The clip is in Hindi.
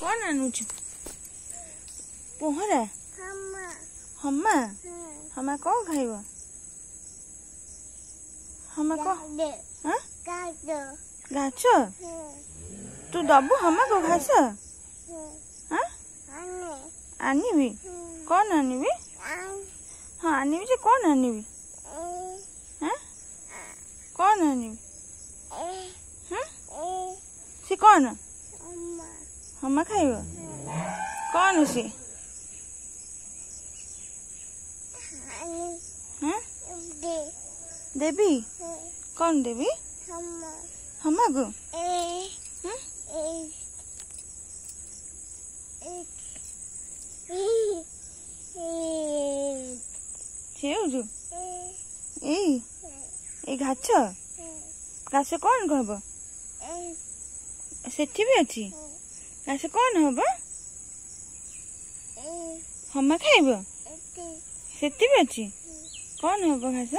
कौन आनुच पोहरा हम्मा हम्मा कौन खाइब हम्मा को घास तू दबु हम्मा को घास आनिबी कौन आनिबी हाँ आनिबी जे कौन आनिबी कौन आनिबी सी कौन हम्मा खाइब कौन सी देवी कौन देवी हम्मा को घास घास कौन कहब सेठी भी अच्छी घास कौन हम हम्मा खाइब सेठी भी अच्छी कौन हम घास